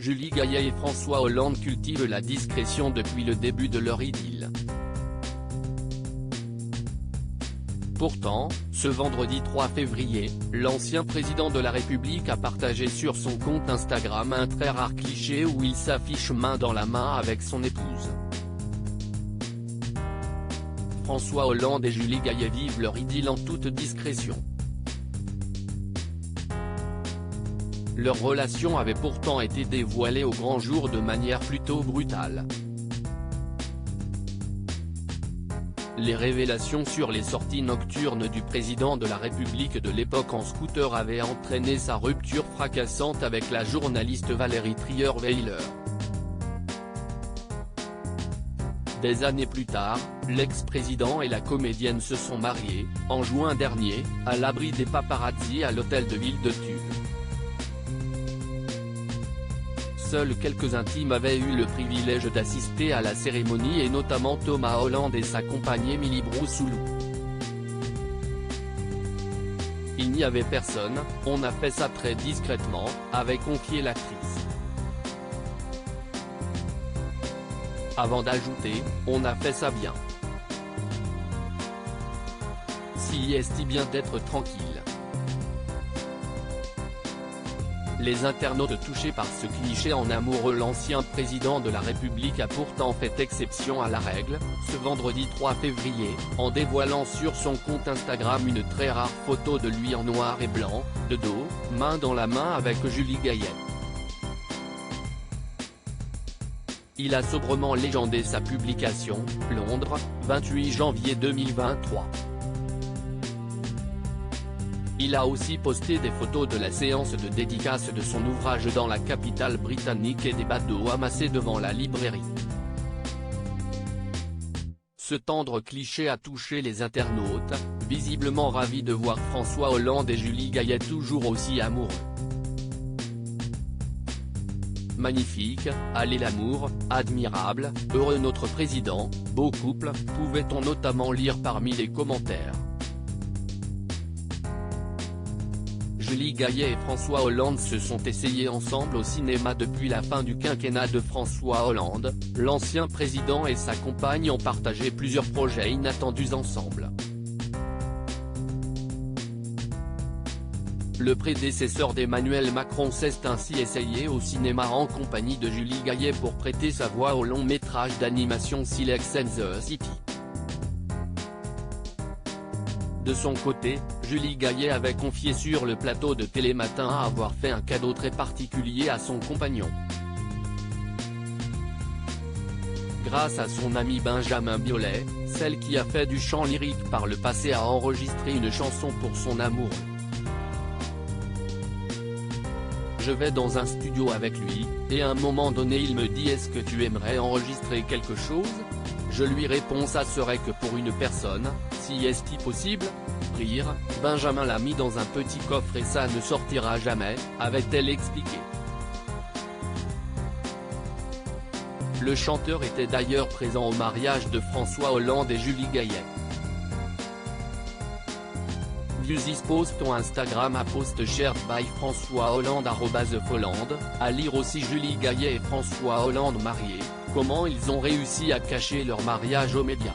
Julie Gaillet et François Hollande cultivent la discrétion depuis le début de leur idylle. Pourtant, ce vendredi 3 février, l'ancien président de la République a partagé sur son compte Instagram un très rare cliché où il s'affiche main dans la main avec son épouse. François Hollande et Julie Gaillet vivent leur idylle en toute discrétion. Leur relation avait pourtant été dévoilée au grand jour de manière plutôt brutale. Les révélations sur les sorties nocturnes du président de la République de l'époque en scooter avaient entraîné sa rupture fracassante avec la journaliste Valérie Trierweiler. Des années plus tard, l'ex-président et la comédienne se sont mariés, en juin dernier, à l'abri des paparazzi à l'hôtel de ville de Tulle. Seuls quelques intimes avaient eu le privilège d'assister à la cérémonie et notamment Thomas Hollande et sa compagne Émilie Broussoulou. Il n'y avait personne, on a fait ça très discrètement, avait confié l'actrice. Avant d'ajouter, on a fait ça bien. Si est bien d'être tranquille. Les internautes touchés par ce cliché en amoureux, l'ancien président de la République a pourtant fait exception à la règle, ce vendredi 3 février, en dévoilant sur son compte Instagram une très rare photo de lui en noir et blanc, de dos, main dans la main avec Julie Gaillet. Il a sobrement légendé sa publication, Londres, 28 janvier 2023. Il a aussi posté des photos de la séance de dédicace de son ouvrage dans la capitale britannique et des badauds amassés devant la librairie. Ce tendre cliché a touché les internautes, visiblement ravis de voir François Hollande et Julie Gaillet toujours aussi amoureux. Magnifique, allez l'amour, admirable, heureux notre président, beau couple, pouvait-on notamment lire parmi les commentaires. Julie Gaillet et François Hollande se sont essayés ensemble au cinéma depuis la fin du quinquennat de François Hollande, l'ancien président et sa compagne ont partagé plusieurs projets inattendus ensemble. Le prédécesseur d'Emmanuel Macron s'est ainsi essayé au cinéma en compagnie de Julie Gaillet pour prêter sa voix au long métrage d'animation Silex and the City. De son côté, Julie Gaillet avait confié sur le plateau de Télématin avoir fait un cadeau très particulier à son compagnon. Grâce à son ami Benjamin Biolay, celle qui a fait du chant lyrique par le passé a enregistré une chanson pour son amoureux. Je vais dans un studio avec lui, et à un moment donné il me dit « Est-ce que tu aimerais enregistrer quelque chose ?» Je lui réponds « Ça serait que pour une personne, si est-il possible ?» Rire, Benjamin l'a mis dans un petit coffre et ça ne sortira jamais, avait-elle expliqué. Le chanteur était d'ailleurs présent au mariage de François Hollande et Julie Gaillet. View this post on Instagram, a post shared by François Hollande @Folland, à lire aussi Julie Gaillet et François Hollande mariés, comment ils ont réussi à cacher leur mariage aux médias.